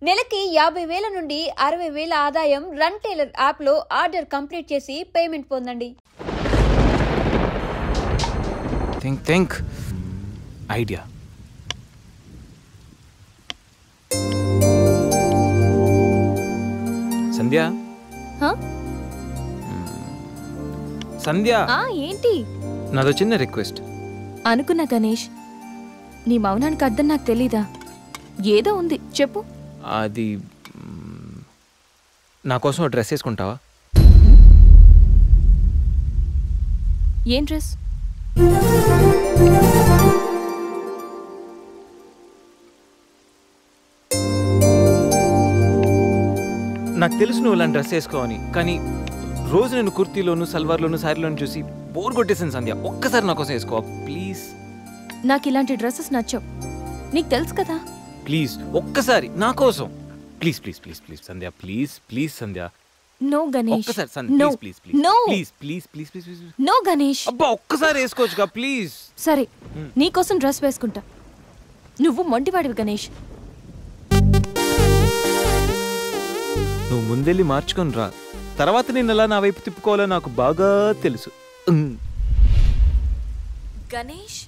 నెలకి 50,000 నుండి 60,000 ఆదాయం రన్ టైలర్ యాప్లో ఆర్డర్ కంప్లీట్ చేసి పేమెంట్ పొందండి. Think idea. సంధ్య సంధ్య, ఏంటి? నాదో చిన్న రిక్వెస్ట్. అనుకున్నా గణేష్, నీ మౌనానికి అర్థం నాకు తెలీదా? ఏదో ఉంది, చెప్పు. అది నా కోసం డ్రెస్ వేసుకుంటావా? ఏం డ్రెస్? నాకు తెలుసు నువ్వు ఇలా డ్రెస్ వేసుకోవని, కానీ రోజు నేను కుర్తీలోను సల్వార్లోను శారీలోను చూసి బోర్ కొట్టేసాను సంధ్య. ఒక్కసారి నా కోసం వేసుకోవా ప్లీజ్? నాకు ఇలాంటి డ్రెస్సెస్ నచ్చవు, నీకు తెలుసు కదా. ప్లీజ్ ఒక్కసారి నా కోసం, please please please please Sandhya, please please Sandhya. No Ganesh, ఒక్కసారి Sandhya, no please please no please please please please please. No Ganesh. అబ్బా ఒక్కసారి వేసుకోవచ్చుగా ప్లీజ్. సరే, నీకోసం డ్రెస్ వేసుకుంటా. నువ్వు మొండివాడివి గణేష్. నువ్వు ముందెళ్ళి మార్చుకొని రా, తర్వాత నేను ఎలా నా వైపు తిప్పుకోవాలో నాకు బాగా తెలుసు. Ganesh,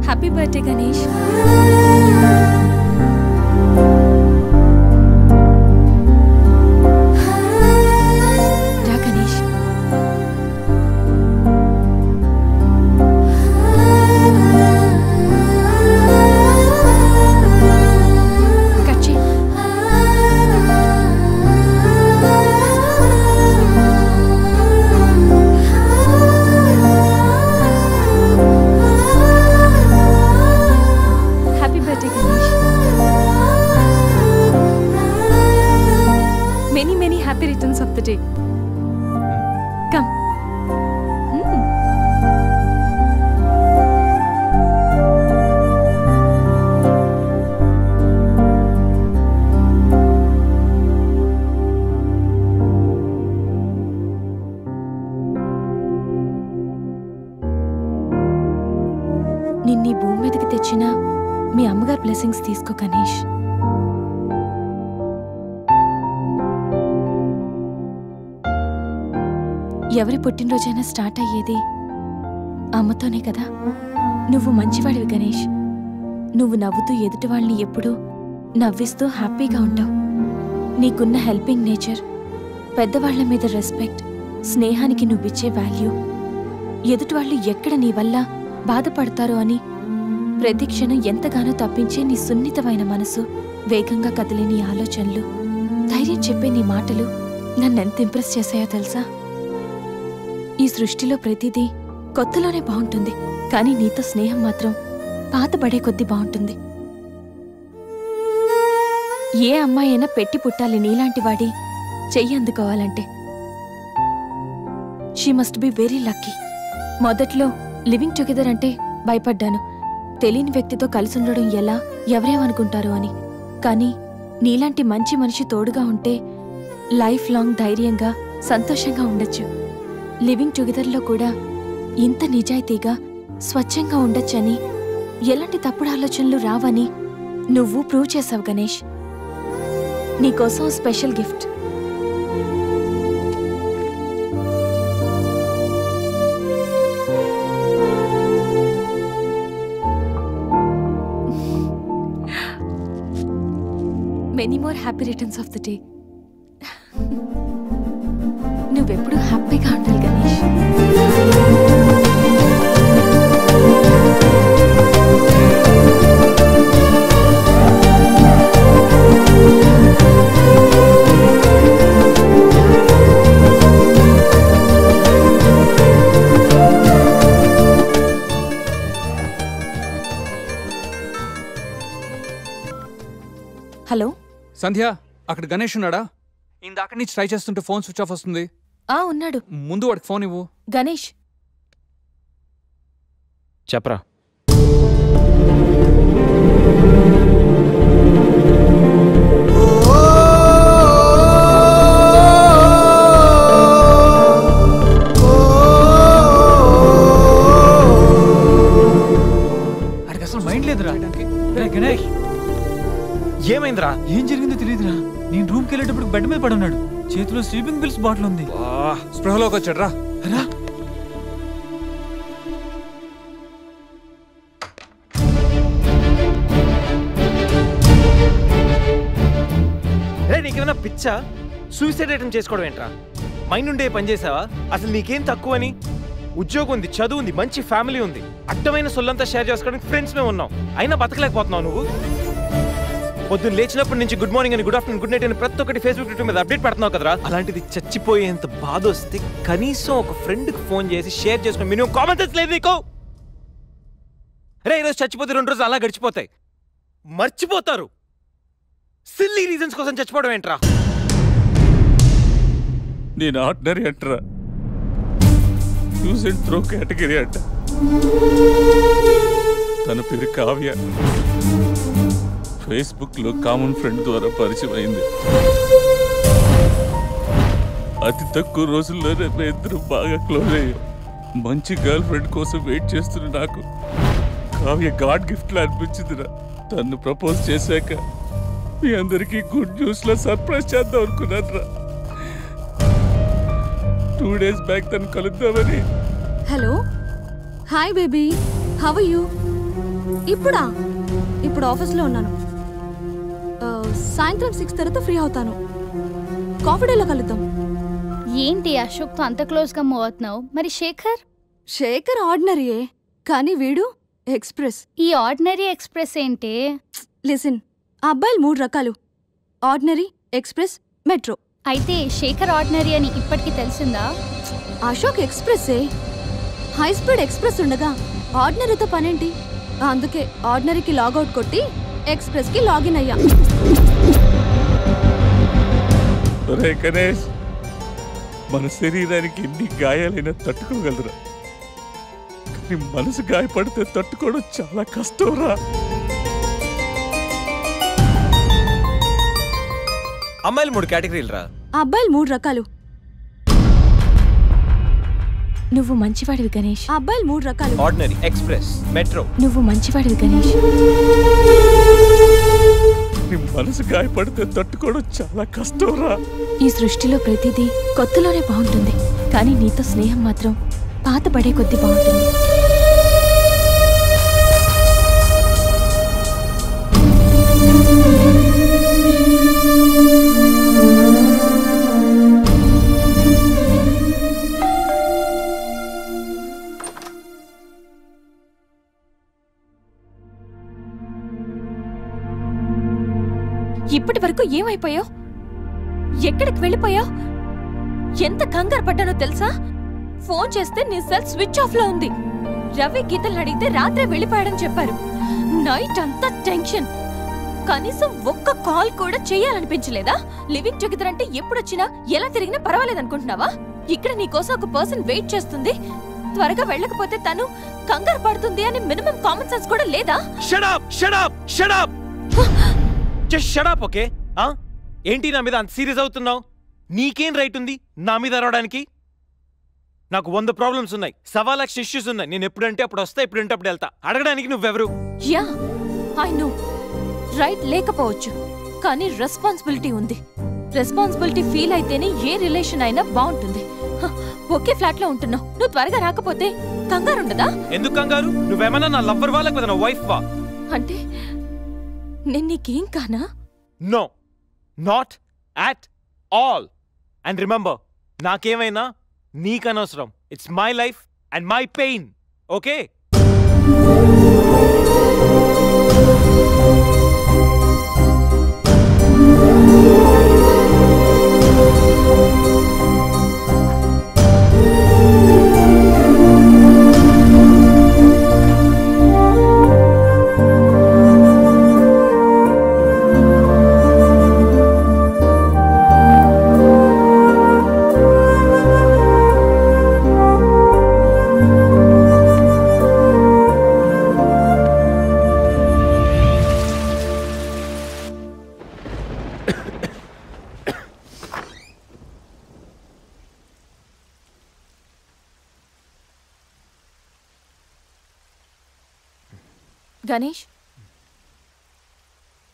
happy birthday Ganesh. రా గణేష్. కట్ చేయి. Happy birthday Ganesh. Many many happy returns of the day. Come. నిన్నీ భూమి మీదకి తెచ్చిన మీ అమ్మగారు బ్లెస్సింగ్స్ తీసుకో గణేష్. ఎవరి పుట్టినరోజైనా స్టార్ట్ అయ్యేది అమ్మతోనే కదా. నువ్వు మంచివాడివి గణేష్. నువ్వు నవ్వుతూ ఎదుటి వాళ్ళని ఎప్పుడూ నవ్విస్తూ హ్యాపీగా ఉంటావు. నీకున్న హెల్పింగ్ నేచర్, పెద్దవాళ్ల మీద రెస్పెక్ట్, స్నేహానికి నువ్విచ్చే వాల్యూ, ఎదుటి వాళ్ళు ఎక్కడ నీ వల్ల బాధపడతారో అని ప్రతి క్షణం ఎంతగానో తప్పించే నీ సున్నితమైన మనసు, వేగంగా కదిలే నీ ఆలోచనలు, ధైర్యం చెప్పే నీ మాటలు నన్నెంత ఇంప్రెస్ చేశాయో తెలుసా? ఈ సృష్టిలో ప్రతిదీ కొత్తలోనే బాగుంటుంది, కానీ నీతో స్నేహం మాత్రం పాతబడే కొద్దీ బాగుంటుంది. ఏ అమ్మాయి అయినా పెట్టి పుట్టాలి నీలాంటి వాడి చెయ్యి అందుకోవాలంటే. She must be very lucky. మొదట్లో లివింగ్ టుగెదర్ అంటే భయపడ్డాను. తెలియని వ్యక్తితో కలిసి ఉండడం ఎలా, ఎవరేమనుకుంటారో అని. కానీ నీలాంటి మంచి మనిషి తోడుగా ఉంటే లైఫ్ లాంగ్ ధైర్యంగా సంతోషంగా ఉండొచ్చు. లివింగ్ టుగెదర్లో కూడా ఇంత నిజాయితీగా స్వచ్ఛంగా ఉండొచ్చని, ఎలాంటి తప్పుడు ఆలోచనలు రావని నువ్వు ప్రూవ్ చేసావు గణేష్. నీకోసం special gift. Many more happy returns of the day. నువ్వెప్పుడు హ్యాపీగా ఉండాలి గణేష్. హలో సంధ్య, అక్కడ గణేష్ ఉన్నాడా? ఇందాక నుంచి ట్రై చేస్తుంటే ఫోన్ స్విచ్ ఆఫ్ వస్తుంది. ఉన్నాడు. ముందు వాడికి ఫోన్ ఇవ్వు. గణేష్, చెప్పరా. అడికి అసలు మైండ్ లేదురా. గణేష్, ఏమైందిరా? ఏం జరిగిందో తెలియదురా. నేను రూమ్కి వెళ్ళేటప్పుడు బెడ్ మీద పడున్నాడు. చేతిలో స్లీపింగ్ పిల్స్ బాటిల్ ఉంది. స్పృహలోకి వచ్చాడు. రా రా. నీకేమైనా పిచ్చా? సూసైడ్ అటెంప్ట్ చేసుకోవడం ఏంట్రా? మైండ్ ఉండే పని చేసావా? అసలు నీకేం తక్కువని? ఉద్యోగం ఉంది, చదువు ఉంది, మంచి ఫ్యామిలీ ఉంది, అడ్డమైన సొల్లంతా షేర్ చేసుకోవడానికి ఫ్రెండ్స్ మేము ఉన్నాం. అయినా బతకలేకపోతున్నావు నువ్వు. పొద్దున్న లేచినప్పటి నుంచి గుడ్ మార్నింగ్ అని, గుడ్ ఆఫ్టర్నూన్, గుడ్ నైట్ అని ప్రతి ఒక్కటి ఫేస్బుక్ ట్విట్టర్ మీద అప్డేట్ పెడుతున్నావు కదరా. అలాంటిది చచ్చిపోయేంత బాధ వస్తే కనీసం ఒక ఫ్రెండ్కి ఫోన్ చేసి షేర్ చేసుకుని మినిమం కామన్ సెన్స్ లేదు నీకు? రే, ఈరోజు చచ్చిపోతే 2 రోజులు అలా గడిచిపోతాయి, మర్చిపోతారు. సిల్లీ రీజన్స్ కోసం చచ్చిపోవడం ఏంట్రా? నేను ఆర్డినరీ అంటరా, యూజ్ అండ్ త్రో కేటగిరీ అంట. తన పేరు కావ్య. ఫేస్బుక్ లో కామన్ ఫ్రెండ్ ద్వారా పరిచయం అయింది. అతి తక్కువ రోజుల్లోనే ఇద్దరు బాగా క్లోజ్ అయ్యాం. మంచి గర్ల్ ఫ్రెండ్ కోసం వెయిట్ చేస్తున్న నాకు కావ్య గాడ్ గిఫ్ట్ లా అనిపించిందిరా. తను ప్రపోజ్ చేశాక మీ అందరికీ గుడ్ న్యూస్ లో సర్ప్రైజ్ చేద్దాం అనుకున్నాను రా. 2 days బ్యాక్ తను కలుద్దామని. Hello, hi baby, how are you? ఇప్పుడు ఆఫీస్లో ఉన్నాను. సాయంత్రం 6 తర్వాత ఫ్రీ అవుతాను. కాఫీ డేలో కలుద్దాం. ఏంటి అశోక్తో అంత క్లోజ్గా మూవ్ అవుతున్నావు? మరి శేఖర్ ఆర్డినరీయే, కానీ వీడు ఎక్స్ప్రెస్. ఈ ఆర్డినరీ ఎక్స్ప్రెస్ ఏంటి? లిసన్, ఆ అబ్బాయిలు 3 రకాలు: ఆర్డినరీ, ఎక్స్ప్రెస్, మెట్రో. అయితే శేఖర్ ఆర్డినరీ అని ఇప్పటికి తెలిసిందా? అశోక్ ఎక్స్ప్రెస్సే. హై స్పీడ్ ఎక్స్ప్రెస్ ఉండగా ఆర్డినరీతో పనేంటి? అందుకే ఆర్డినరీకి లాగౌట్ కొట్టి ఎక్స్ప్రెస్కి లాగిన్ అయ్యా. ఒరే గణేష్, మన శరీరానికి ఎన్ని గాయాలైనా తట్టుకోగలరా, కానీ మనసు గాయపడితే తట్టుకోవడం చాలా కష్టంరా. అమ్మాయిలు 3 కేటగిరీలు రా. అబ్బాయిలు 3 రకాలు. నువ్వు మంచివాడివి గణేష్. అబ్బాయిలు 3 రకాలు: ఆర్డినరీ, ఎక్స్ప్రెస్, మెట్రో. నువ్వు మంచివాడివి గణేష్. నీ మనసు గాయపడితే తట్టుకోవడం చాలా కష్టంరా. ఈ సృష్టిలో ప్రతిదీ కొత్తలోనే బాగుంటుంది, కానీ నీతో స్నేహం మాత్రం పాత పడే కొద్దీ బాగుంటుంది. ఇప్పటి వరకు ఏమైపోయావు? ఎక్కడికి వెళ్ళిపోయావు? ఎంత కంగారు పడ్డానో తెలుసా? ఫోన్ చేస్తే నీ సెల్ స్విచ్ ఆఫ్ లో ఉంది. రవి గీతలు అడిగితే రాత్రే వెళ్ళిపోయాడని చెప్పారు. నైట్ అంతా టెన్షన్. కనీసం ఒక్క కాల్ కూడా చేయాలనిపించలేదా? లివింగ్ టుగెదర్ అంటే ఎప్పుడొచ్చినా ఎలా తిరిగినా పర్వాలేదనుకుంటున్నావా? ఇక్కడ నీకోసం ఒక పర్సన్ వెయిట్ చేస్తుంది. త్వరగా వెళ్ళకపోతే తను కంగారు పడుతుంది అని మినిమం కామన్ సెన్స్ కూడా లేదా? Shut up shut up shut up just shut up. Okay ఏంటి నా మీద అంత సీరియస్ అవుతున్నావు? నీకేం రైట్ ఉంది నా మీద అరవడానికి? నాకు 100 ప్రాబ్లమ్స్ ఉన్నాయి, 1 లక్ష ఇష్యూస్ ఉన్నాయి. నేను ఎప్పుడంటే అప్పుడు వస్తా, ఎప్పుడంటే అప్పుడు వెళ్తా. అడగడానికి నువ్వెవరు? యా ఐ నో, రైట్ లేకపోవచ్చు, కానీ రెస్పాన్సిబిలిటీ ఉంది. రెస్పాన్సిబిలిటీ ఫీల్ అయితేనే ఏ రిలేషన్ అయినా బాగుంటుంది. ఒకే ఫ్లాట్ లో ఉంటున్నావు, నువ్వు త్వరగా రాకపోతే కంగారు ఉండదా? ఎందుకు కంగారు? నువ్వేమన్నా నా లవ్వర్ వా లేకపోతే నా వైఫ్ వా? అంటే నేను నీకేం కానా? No, not at all. And remember, నాకేమైనా నీకనవసరం. It's my life and my pain. Okay? Ganesh,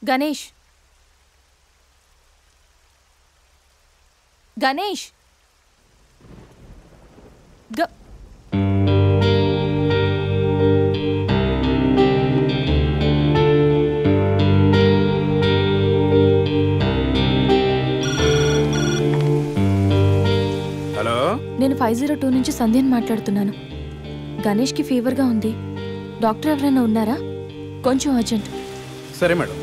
Ganesh, Ganesh, hello, నేను 502 నుంచి సంధ్యని మాట్లాడుతున్నాను. గణేష్కి ఫీవర్గా ఉంది. డాక్టర్ ఎవరైనా ఉన్నారా? కొంచెం అర్జెంట్. సరే మేడం.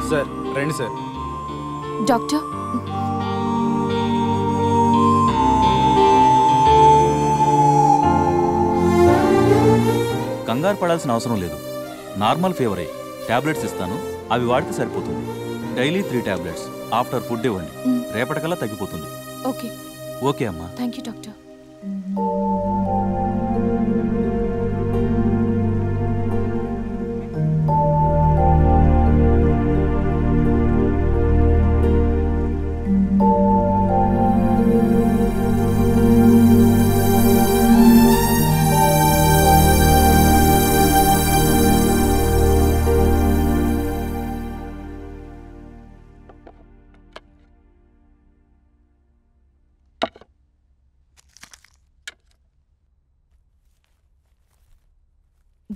సార్ రండి సార్. డాక్టర్, కంగారు పడాల్సిన అవసరం లేదు. నార్మల్ ఫీవరే. టాబ్లెట్స్ ఇస్తాను, అవి వాడితే సరిపోతుంది. Daily 3 tablets. ఆఫ్టర్ ఫుడ్ ఇవ్వండి, రేపటికల్లా తగ్గిపోతుంది. ఓకే. ఓకే అమ్మా. Thank you doctor.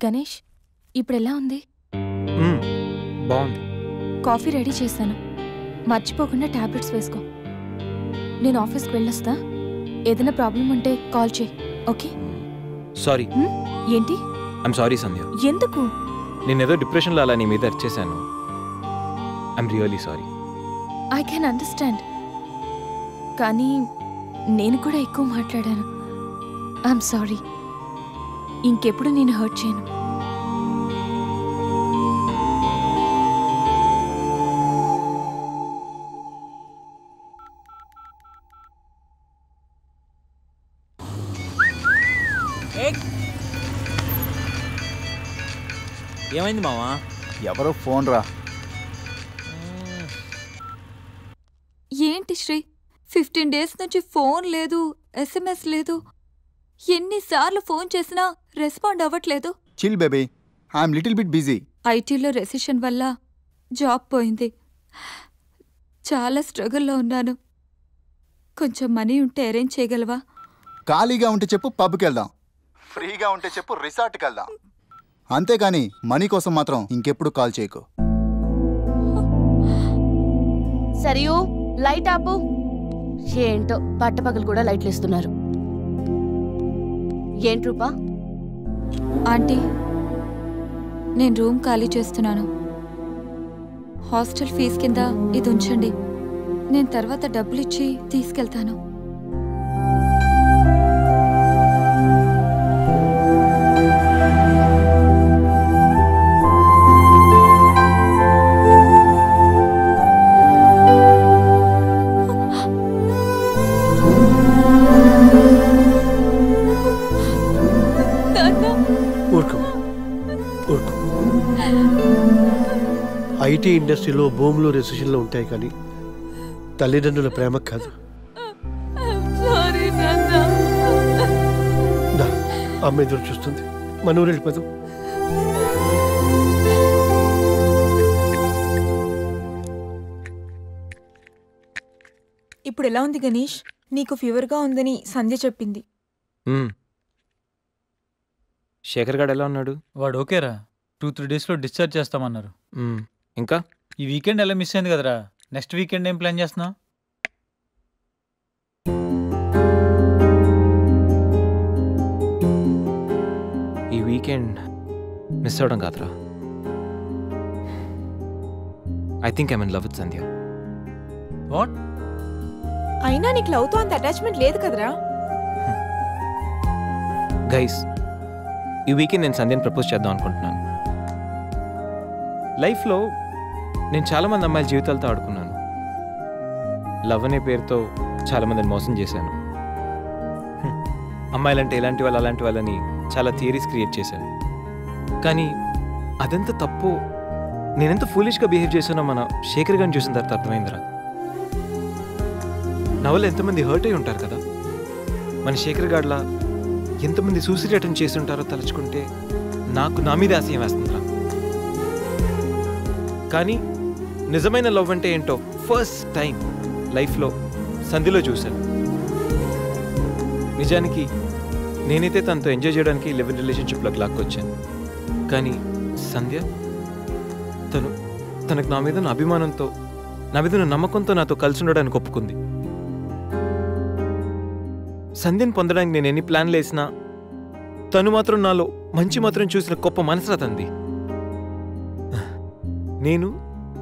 గణేష్, ఇప్పుడు ఎలా ఉంది? బాగుంది. కాఫీ రెడీ చేశాను, మర్చిపోకుండా టాబ్లెట్స్ వేసుకో. నేను ఆఫీస్కి వెళ్ళొస్తా. ఏదైనా ప్రాబ్లం ఉంటే కాల్ చేయి. ఓకే? సారీ. ఏంటి? I'm sorry Sandhya. ఎందుకు? నేనేదో డిప్రెషన్లో అలా నీ మీద అరిచేశాను. I'm really sorry. I can understand, కానీ నేను కూడా ఎక్కువ మాట్లాడాను. I'm sorry. ఇంకెప్పుడు నేను హర్ట్ చేయను. ఏమైంది మావా? ఎవరో ఫోన్ రా. ఏంటి శ్రీ, 15 డేస్ నుంచి ఫోన్ లేదు, SMS లేదు. ఎన్నిసార్లు ఫోన్ చేసినా రెస్పాండ్ అవ్వట్లేదు. Chill baby, I'm little bit busy. ఐటీలో రెసిషన్ వల్ల జాబ్ పోయింది. చాలా స్ట్రగుల్లో ఉన్నాను. కొంచెం మనీ ఉంటే అరేంజ్ చేయగలవా? ఖాళీగా ఉంటే చెప్పు, పబ్కి వెళ్దాం. ఫ్రీగా ఉంటే చెప్పు, రిసార్ట్కి వెళ్దాం. అంతేగాని మనీ కోసం మాత్రం ఇంకెప్పుడు కాల్ చేయకు. సరియు, లైట్ ఆపు. ఏంటో పట్టపగలు కూడా లైట్లు ఇస్తున్నారు. ఏంటి రూపా? ఆంటీ, నేను రూమ్ ఖాళీ చేస్తున్నాను. హాస్టల్ ఫీజు కింద ఇది ఉంచండి. నేను తర్వాత డబ్బులు ఇచ్చి తీసుకెళ్తాను. ఐటీ ఇండస్ట్రీలో భూములు రెసిషన్లో ఉంటాయి కానీ తల్లిదండ్రుల ప్రేమ కాదు. అమ్మ ఎదురు చూస్తుంది. మన ఊరు వెళ్ళిపోదాం. ఇప్పుడు ఎలా ఉంది గణేష్? నీకు ఫీవర్గా ఉందని సంధ్య చెప్పింది. శేఖర్ గారు ఎలా ఉన్నాడు? వాడు ఓకేరా. 2-3 డేస్లో డిశ్చార్జ్ చేస్తామన్నారు. ఇంకా ఈ వీకెండ్ ఎలా మిస్ అయింది కదరా. నెక్స్ట్ వీకెండ్ ఏం ప్లాన్ చేస్తున్నావు? ఈ వీకెండ్ మిస్ అవడం కాదురా. I think I'm in love with Sandhya. What? అయినా నీకు లవ్తో అంత అటాచ్మెంట్ లేదు కదరా. గైస్, ఈ వీకెండ్ నేను సంధ్యని ప్రపోజ్ చేద్దాం అనుకుంటున్నాను. లైఫ్లో నేను చాలామంది అమ్మాయిల జీవితాలతో ఆడుకున్నాను. లవ్ అనే పేరుతో చాలామందిని మోసం చేశాను. అమ్మాయిలంటే ఇలాంటి వాళ్ళు అలాంటి వాళ్ళని చాలా థియరీస్ క్రియేట్ చేశాను. కానీ అదెంత తప్పు, నేనెంత ఫూలిష్గా బిహేవ్ చేశానో మన శేఖర్ గారిని చూసిన తర్వాత అర్థమైందిరా. నా వల్ల ఎంతమంది హర్ట్ అయి ఉంటారు కదా. మన శేఖర్ గారిలా ఎంతమంది సూసైడ్ అటెంప్ట్ చేసి ఉంటారో తలుచుకుంటే నాకు నా మీద ఆశయం వేస్తుందిరా. కానీ నిజమైన లవ్ అంటే ఏంటో ఫస్ట్ టైం లైఫ్లో సంధ్యలో చూశాను. నిజానికి నేనైతే తనతో ఎంజాయ్ చేయడానికి లివ్ ఇన్ రిలేషన్షిప్లోకి లాక్కొచ్చాను. కానీ సంధ్య తనకు నా మీద ఉన్న అభిమానంతో, నా మీద ఉన్న నమ్మకంతో నాతో కలిసి ఉండడానికి ఒప్పుకుంది. సంధ్యను పొందడానికి నేను ఎన్ని ప్లాన్లు వేసినా తను మాత్రం నాలో మంచి మాత్రం చూసిన గొప్ప మనసురా తంది. నేను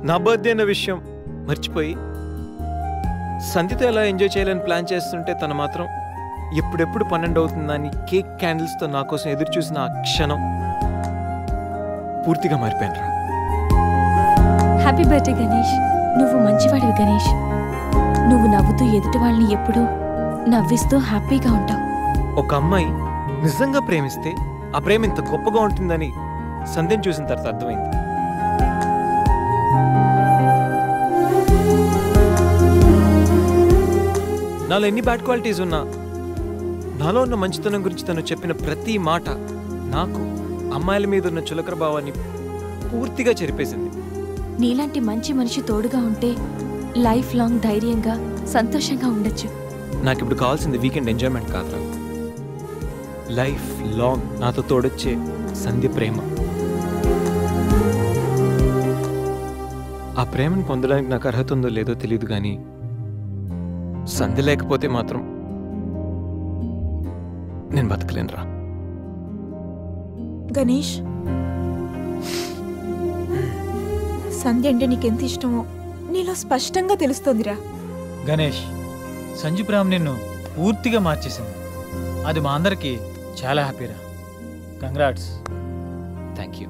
నా బర్త్డే అన్న విషయం మర్చిపోయి సంధ్యతో ఎలా ఎంజాయ్ చేయాలని ప్లాన్ చేస్తుంటే తను మాత్రం ఎప్పుడెప్పుడు 12 అవుతుందని కేక్ క్యాండిల్స్తో నా కోసం ఎదురు చూసిన ఆ క్షణం పూర్తిగా మారిపోయాను రా. Happy birthday Ganesh. నువ్వు మంచివాడివి గణేష్. నువ్వు నవ్వుతూ ఎదుటి వాళ్ళని ఎప్పుడూ నవ్విస్తూ హ్యాపీగా ఉంటావు. ఒక అమ్మాయి నిజంగా ప్రేమిస్తే ఆ ప్రేమ ఇంత గొప్పగా ఉంటుందని సంధ్యను చూసిన తర్వాత అర్థమైంది. నాలో ఎన్ని బ్యాడ్ క్వాలిటీస్ ఉన్నా నాలో ఉన్న మంచితనం గురించి తను చెప్పిన ప్రతి మాట నాకు అమ్మాయిల మీద ఉన్న చులకర భావాన్ని పూర్తిగా చెరిపేసింది. నీలాంటి మంచి మనిషి తోడుగా ఉంటే లైఫ్ లాంగ్ ధైర్యంగా సంతోషంగా ఉండొచ్చు. నాకు ఇప్పుడు కావాల్సింది వీకెండ్ ఎంజాయ్మెంట్ కాదురా, లైఫ్ లాంగ్ నాతో తోడొచ్చే సంధ్య ప్రేమ. ఆ ప్రేమను పొందడానికి నాకు అర్హత ఉందో లేదో తెలియదు, కానీ సంధ్య లేకపోతే మాత్రం నేను బతకలేనురా. గణేష్, సంధ్య అంటే నీకెంత ఇష్టమో నీలో స్పష్టంగా తెలుస్తోందిరా. గణేష్, సంజు ప్రేమ నిన్ను పూర్తిగా మార్చేసింది. అది మా అందరికీ చాలా హ్యాపీరా. కంగ్రాట్స్. Thank you.